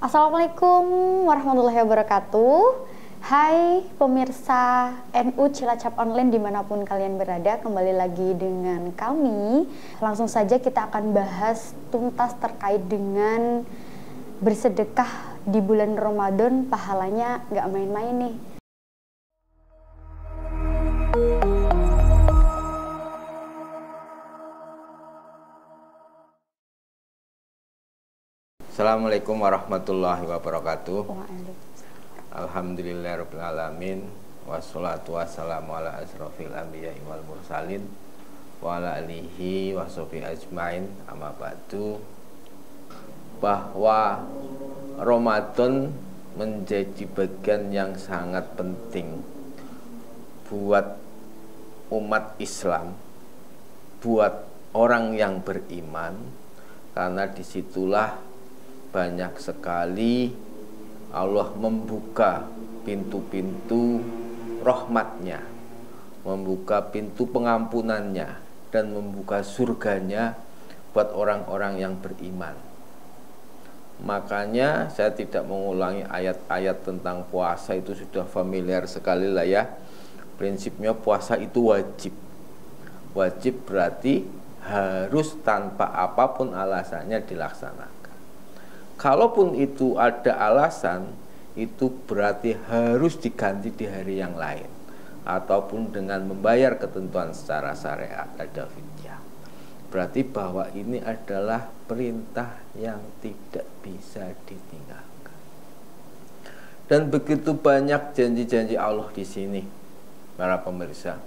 Assalamualaikum warahmatullahi wabarakatuh. Hai pemirsa NU Cilacap Online dimanapun kalian berada, kembali lagi dengan kami. Langsung saja kita akan bahas tuntas terkait dengan bersedekah di bulan Ramadan. Pahalanya nggak main-main nih. Assalamualaikum warahmatullahi wabarakatuh. Alhamdulillahirabbil alamin. Wassalatu wassalamu ala asrofil anbiya'i wal mursalin wa ala alihi wa sahbihi ajmain. Amma ba'du. Bahwa Ramadan menjadi bagian yang sangat penting buat umat Islam, buat orang yang beriman, karena disitulah banyak sekali Allah membuka pintu-pintu rahmatnya, membuka pintu pengampunannya, dan membuka surganya buat orang-orang yang beriman. Makanya saya tidak mengulangi ayat-ayat tentang puasa, itu sudah familiar sekali lah ya. Prinsipnya puasa itu wajib. Wajib berarti harus tanpa apapun alasannya dilaksanakan. Kalaupun itu ada alasan, itu berarti harus diganti di hari yang lain, ataupun dengan membayar ketentuan secara syariat, ada fidyah. Berarti bahwa ini adalah perintah yang tidak bisa ditinggalkan. Dan begitu banyak janji-janji Allah di sini, para pemirsa,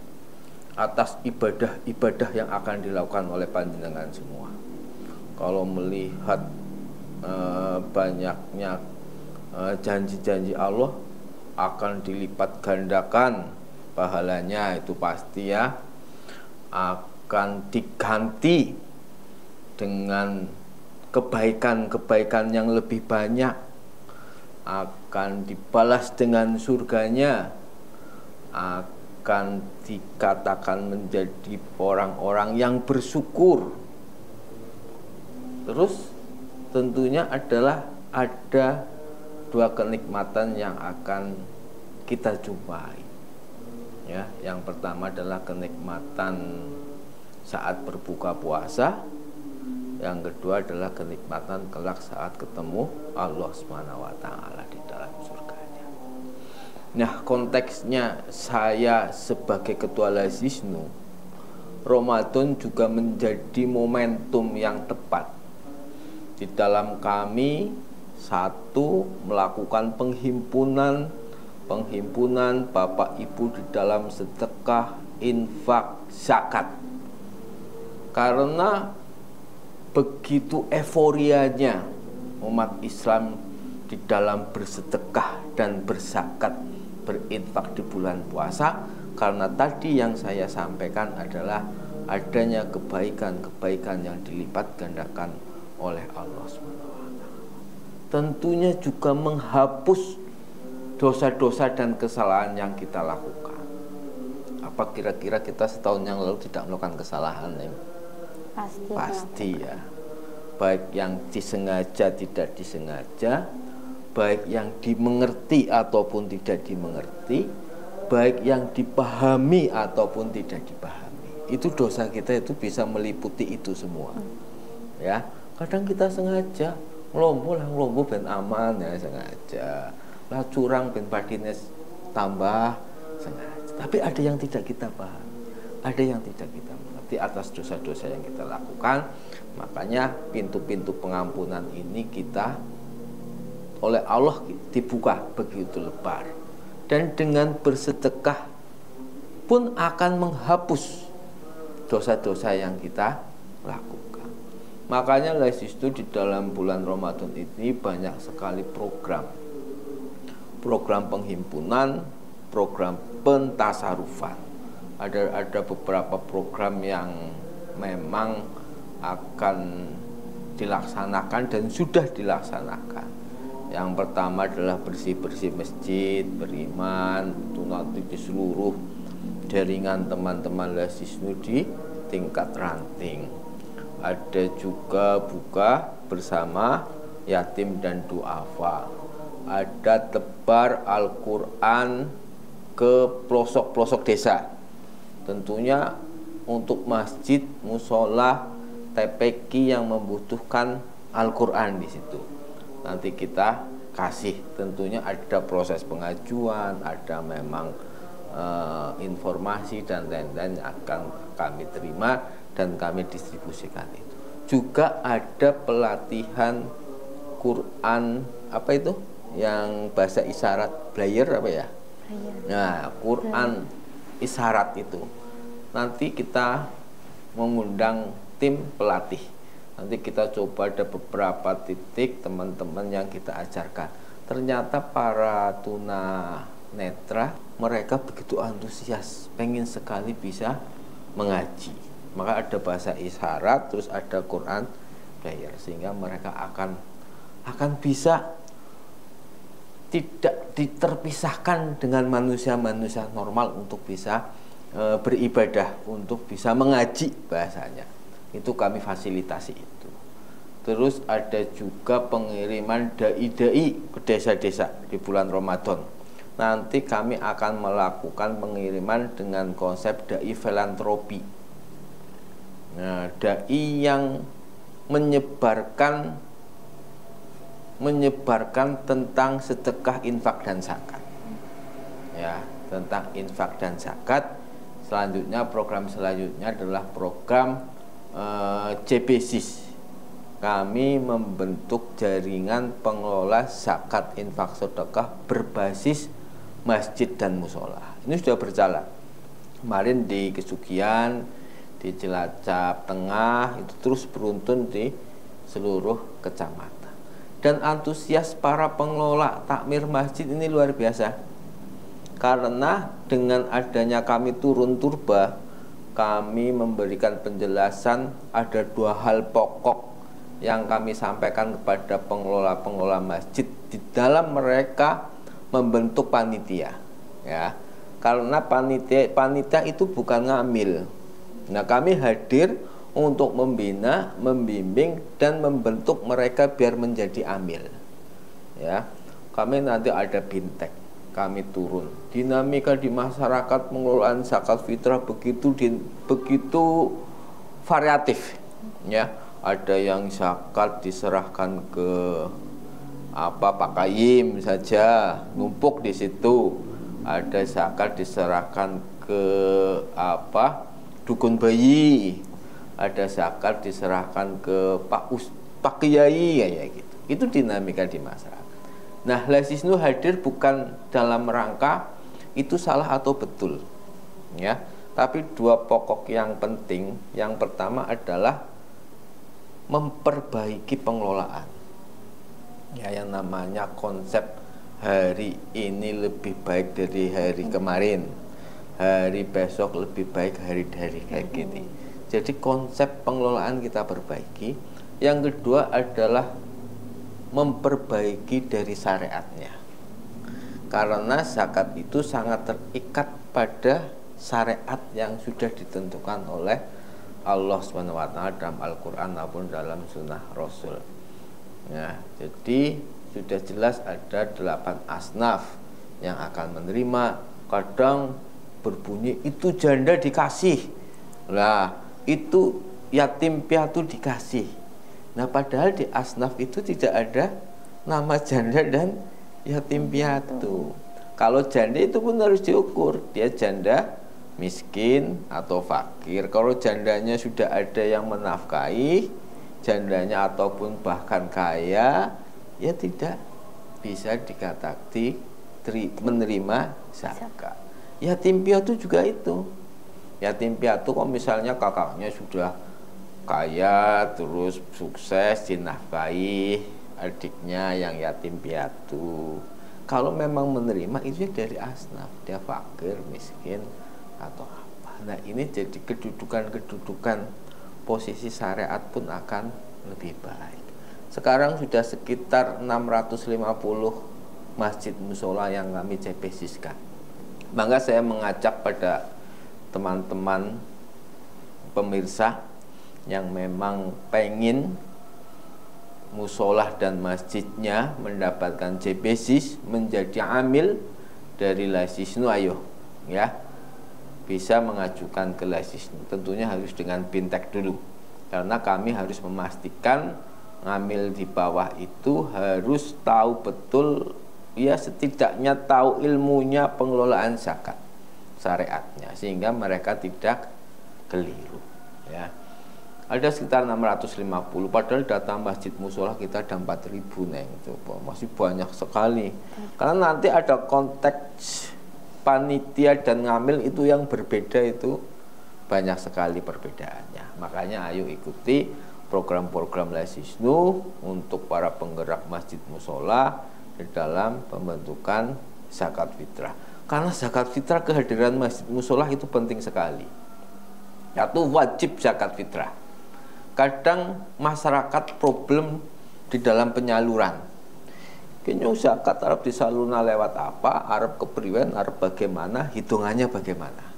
atas ibadah-ibadah yang akan dilakukan oleh panjenengan semua. Kalau melihat banyaknya janji-janji Allah akan dilipat gandakan pahalanya, itu pasti ya, akan diganti dengan kebaikan-kebaikan yang lebih banyak, akan dibalas dengan surganya, akan dikatakan menjadi orang-orang yang bersyukur. Terus tentunya adalah ada dua kenikmatan yang akan kita jumpai. Ya, yang pertama adalah kenikmatan saat berbuka puasa. Yang kedua adalah kenikmatan kelak saat ketemu Allah SWT di dalam surganya. Nah, konteksnya saya sebagai ketua Lazisnu, Ramadan juga menjadi momentum yang tepat di dalam kami, satu, melakukan penghimpunan Bapak Ibu di dalam sedekah, infak, zakat. Karena begitu euforianya umat Islam di dalam bersedekah dan berzakat, berinfak di bulan puasa, karena tadi yang saya sampaikan adalah adanya kebaikan-kebaikan yang dilipat gandakan oleh Allah SWT. Tentunya juga menghapus dosa-dosa dan kesalahan yang kita lakukan. Apa kira-kira kita setahun yang lalu tidak melakukan kesalahan? Pasti ya. Baik yang disengaja tidak disengaja, baik yang dimengerti ataupun tidak dimengerti, baik yang dipahami ataupun tidak dipahami. Itu dosa kita itu bisa meliputi itu semua. Ya. Kadang kita sengaja ngelombo ben aman ya, sengaja lah curang ben badines tambah sengaja. Tapi ada yang tidak kita paham, ada yang tidak kita mengerti atas dosa-dosa yang kita lakukan. Makanya pintu-pintu pengampunan ini kita oleh Allah dibuka begitu lebar, dan dengan bersedekah pun akan menghapus dosa-dosa yang kita lakukan. Makanya Lazisnu di dalam bulan Ramadan ini banyak sekali program penghimpunan, program pentasarufan. Ada beberapa program yang memang akan dilaksanakan dan sudah dilaksanakan. Yang pertama adalah bersih-bersih masjid, beriman, itu nanti di seluruh jaringan teman-teman Lazisnu di tingkat ranting. Ada juga buka bersama yatim dan duafa. Ada tebar Al-Quran ke pelosok-pelosok desa. Tentunya untuk masjid, musola, TPQ yang membutuhkan Al-Quran di situ. Nanti kita kasih, tentunya ada proses pengajuan, ada memang informasi dan lain-lain akan kami terima dan kami distribusikan itu. Juga ada pelatihan Quran apa itu? Yang bahasa isyarat Braille apa ya? Nah, Quran isyarat itu. Nanti kita mengundang tim pelatih. Nanti kita coba ada beberapa titik teman-teman yang kita ajarkan. Ternyata para tunanetra mereka begitu antusias, pengen sekali bisa mengaji. Maka ada bahasa isyarat, terus ada Quran Braille, sehingga mereka akan bisa tidak terpisahkan dengan manusia-manusia normal untuk bisa beribadah, untuk bisa mengaji bahasanya. Itu kami fasilitasi itu. Terus ada juga pengiriman dai-dai ke desa-desa di bulan Ramadan. Nanti kami akan melakukan pengiriman dengan konsep dai filantropi. Nah, dai yang menyebarkan tentang sedekah, infak dan zakat. Ya, tentang infak dan zakat. Selanjutnya program selanjutnya adalah program JBSIS. Kami membentuk jaringan pengelola zakat infak sedekah berbasis masjid dan musola. Ini sudah berjalan. Kemarin di Kesugian, di Cilacap Tengah, itu terus beruntun di seluruh kecamatan. Dan antusias para pengelola takmir masjid ini luar biasa. Karena dengan adanya kami turun turba, kami memberikan penjelasan ada 2 hal pokok yang kami sampaikan kepada pengelola-pengelola masjid di dalam mereka membentuk panitia, ya. Karena panitia itu bukan ngamil. Nah, kami hadir untuk membina, membimbing dan membentuk mereka biar menjadi amil. Ya. Kami nanti ada bintek. Kami turun. Dinamika di masyarakat pengelolaan zakat fitrah begitu variatif, ya. Ada yang zakat diserahkan ke Pak Kayim saja, numpuk di situ. Ada zakat diserahkan ke dukun bayi. Ada zakat diserahkan ke Pak Kiai, kayak gitu. Itu dinamika di masyarakat. Nah, Lasisnu hadir bukan dalam rangka itu salah atau betul, ya. Tapi 2 pokok yang penting. Yang pertama adalah memperbaiki pengelolaan. Ya, yang namanya konsep hari ini lebih baik dari hari kemarin, hari besok lebih baik dari kayak gini. Jadi konsep pengelolaan kita perbaiki. Yang kedua adalah memperbaiki dari syariatnya. Karena zakat itu sangat terikat pada syariat yang sudah ditentukan oleh Allah SWT dalam Al-Quran maupun dalam sunnah Rasul. Nah, jadi sudah jelas ada 8 asnaf yang akan menerima. Kadang berbunyi itu janda dikasih, lah itu yatim piatu dikasih. Nah, padahal di asnaf itu tidak ada nama janda dan yatim piatu. Kalau janda itu pun harus diukur, dia janda miskin atau fakir. Kalau jandanya sudah ada yang menafkahi, jandanya ataupun bahkan kaya, ya tidak bisa dikatakan menerima zakat. Yatim piatu juga itu. Yatim piatu kalau misalnya kakaknya sudah kaya, terus sukses, dinafkahi adiknya yang yatim piatu. Kalau memang menerima itu dari asnaf, dia fakir, miskin atau apa. Nah, ini jadi kedudukan posisi syariat pun akan lebih baik. Sekarang sudah sekitar 650 masjid musola yang kami JBSIS-kan. Maka saya mengajak pada teman-teman pemirsa yang memang pengen musolah dan masjidnya mendapatkan JBSIS menjadi amil dari Lasisnu, ayo ya, bisa mengajukan ke Lasisnu. Tentunya harus dengan bintek dulu, karena kami harus memastikan ngamil di bawah itu harus tahu betul, ya setidaknya tahu ilmunya pengelolaan zakat syariatnya, sehingga mereka tidak keliru ya. Ada sekitar 650, padahal data masjid musola kita ada 4.000 neng, coba masih banyak sekali. Karena nanti ada konteks panitia dan ngamil itu yang berbeda, itu banyak sekali perbedaannya. Makanya ayo ikuti program-program Lasisnu untuk para penggerak masjid musola di dalam pembentukan zakat fitrah. Karena zakat fitrah, kehadiran masjid musola itu penting sekali. Itu wajib zakat fitrah. Kadang masyarakat problem di dalam penyaluran. Kayaknya zakat Arab disalurna lewat apa, Arab kepriwen, Arab bagaimana, hitungannya bagaimana.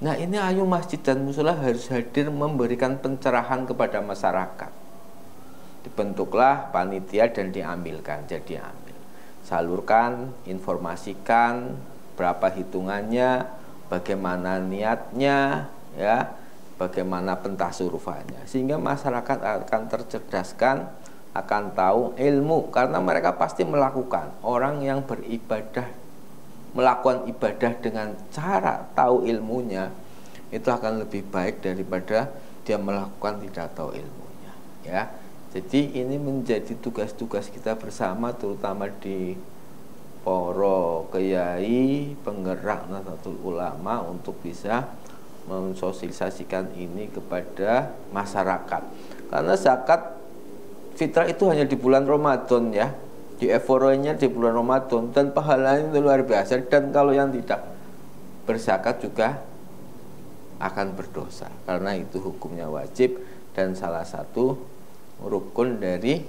Nah ini ayo masjid dan musola harus hadir memberikan pencerahan kepada masyarakat. Dibentuklah panitia dan diambilkan, jadi ambil. Salurkan, informasikan berapa hitungannya, bagaimana niatnya, ya, bagaimana pentasurufannya, sehingga masyarakat akan tercerdaskan, akan tahu ilmu, karena mereka pasti melakukan. Orang yang beribadah, melakukan ibadah dengan cara tahu ilmunya, itu akan lebih baik daripada dia melakukan tidak tahu ilmunya ya. Jadi ini menjadi tugas-tugas kita bersama, terutama di poro kiai penggerak Nahdlatul Ulama, untuk bisa mensosialisasikan ini kepada masyarakat. Karena zakat fitrah itu hanya di bulan Ramadan ya, di euforianya di bulan Ramadan, dan pahalanya itu luar biasa. Dan kalau yang tidak berzakat juga akan berdosa, karena itu hukumnya wajib dan salah satu rukun dari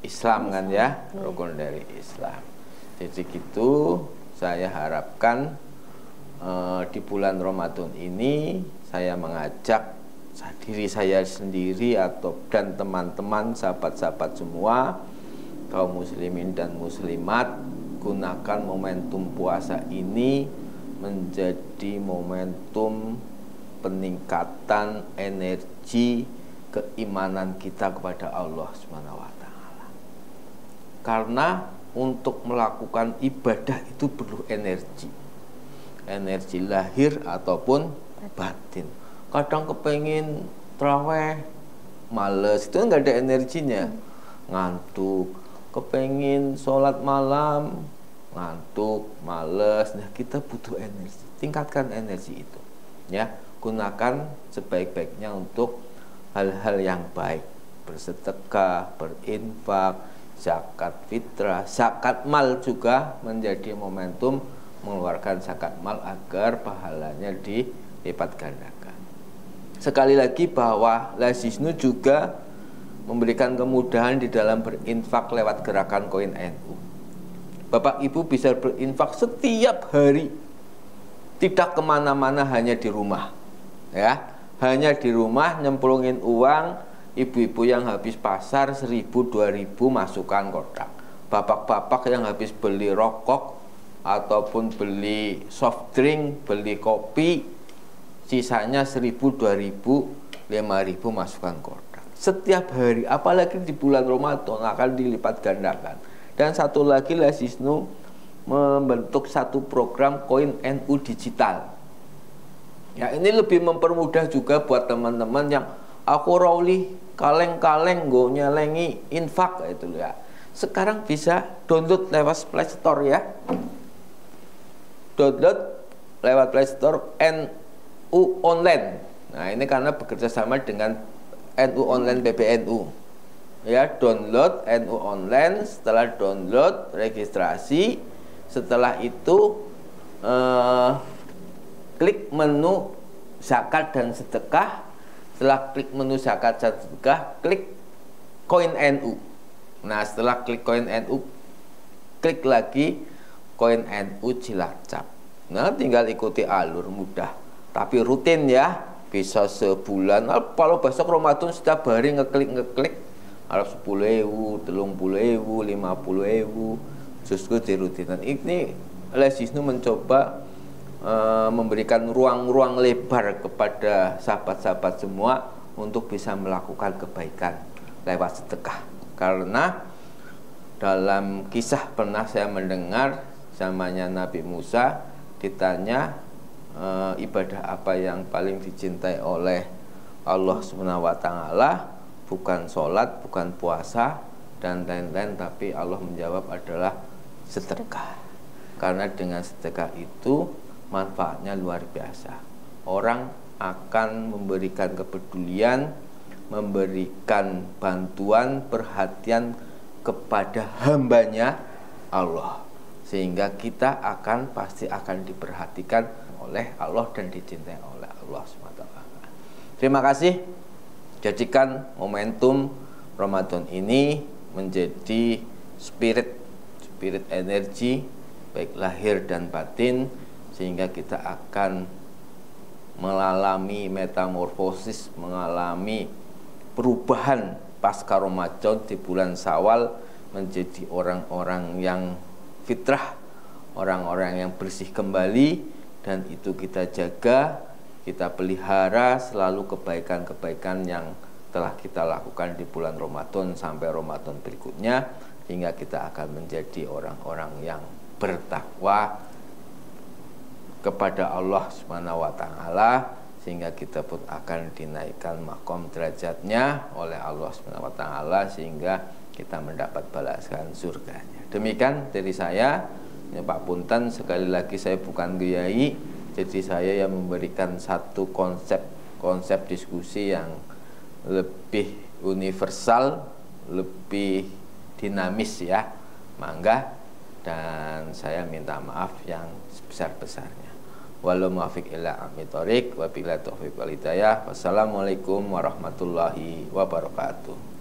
Islam kan ya, rukun dari Islam. Jadi gitu, saya harapkan di bulan Ramadan ini saya mengajak diri saya sendiri dan teman-teman, sahabat-sahabat semua, kaum muslimin dan muslimat, gunakan momentum puasa ini menjadi momentum peningkatan energi keimanan kita kepada Allah SWT. Karena untuk melakukan ibadah itu perlu energi lahir ataupun batin. Kadang kepengen terawih males, itu nggak ada energinya, ngantuk. Kepengen sholat malam ngantuk, males. Nah kita butuh energi, tingkatkan energi itu ya. Gunakan sebaik-baiknya untuk hal-hal yang baik, bersedekah, berinfak, zakat fitrah, zakat mal juga menjadi momentum mengeluarkan zakat mal agar pahalanya dilipat gandakan. Sekali lagi bahwa Lasisnu juga memberikan kemudahan di dalam berinfak lewat gerakan koin NU. Bapak Ibu bisa berinfak setiap hari, tidak kemana-mana, hanya di rumah ya, hanya di rumah nyemplungin uang. Ibu-ibu yang habis pasar 1.000, 2.000 masukkan kotak. Bapak-bapak yang habis beli rokok ataupun beli soft drink, beli kopi, sisanya 1.000, 2.000, 5.000 masukkan kotak. Setiap hari, apalagi di bulan Ramadan, akan dilipat gandakan. Dan satu lagi, Lasisnu membentuk satu program koin NU digital. Ya, ini lebih mempermudah juga buat teman-teman yang aku rauli kaleng-kaleng go nyelengi infak itu ya. Sekarang bisa download lewat Play Store ya. Download lewat Play Store NU Online. Nah, ini karena bekerja sama dengan NU Online PBNU. Ya, download NU Online, setelah download registrasi, setelah itu klik menu zakat dan sedekah. Setelah klik menu zakat dan sedekah, klik koin NU. Nah, setelah klik koin NU, klik lagi koin NU Cilacap. Nah, tinggal ikuti alur, mudah. Tapi rutin ya, bisa sebulan. Nah, kalau besok Ramadan setiap hari ngeklik, Arab 10.000, 30.000, 50.000 justru dirutinan. Ini Les Isnu mencoba memberikan ruang-ruang lebar kepada sahabat-sahabat semua untuk bisa melakukan kebaikan lewat sedekah. Karena dalam kisah pernah saya mendengar zamannya Nabi Musa ditanya ibadah apa yang paling dicintai oleh Allah Subhanahu wa taala, bukan sholat, bukan puasa dan lain-lain, tapi Allah menjawab adalah sedekah. Karena dengan sedekah itu manfaatnya luar biasa. Orang akan memberikan kepedulian, memberikan bantuan, perhatian kepada hambanya Allah, sehingga kita pasti akan diperhatikan oleh Allah dan dicintai oleh Allah SWT. Terima kasih. Jadikan momentum Ramadan ini menjadi spirit energi baik lahir dan batin, sehingga kita akan mengalami metamorfosis, mengalami perubahan pasca Ramadan di bulan Syawal menjadi orang-orang yang fitrah, orang-orang yang bersih kembali, dan itu kita jaga, kita pelihara selalu kebaikan-kebaikan yang telah kita lakukan di bulan Ramadan sampai Ramadan berikutnya, hingga kita akan menjadi orang-orang yang bertakwa kepada Allah Subhanahu wa taala, sehingga kita pun akan dinaikkan makom derajatnya oleh Allah Subhanahu wa taala, sehingga kita mendapat balasan surganya. Demikian dari saya, Pak Punten. Sekali lagi saya bukan kiai, jadi saya yang memberikan satu konsep diskusi yang lebih universal, lebih dinamis ya, mangga, dan saya minta maaf yang sebesar-besarnya. Walau muafiq ila amitorik, wabila taufiq wal hidayah. Wassalamualaikum warahmatullahi wabarakatuh.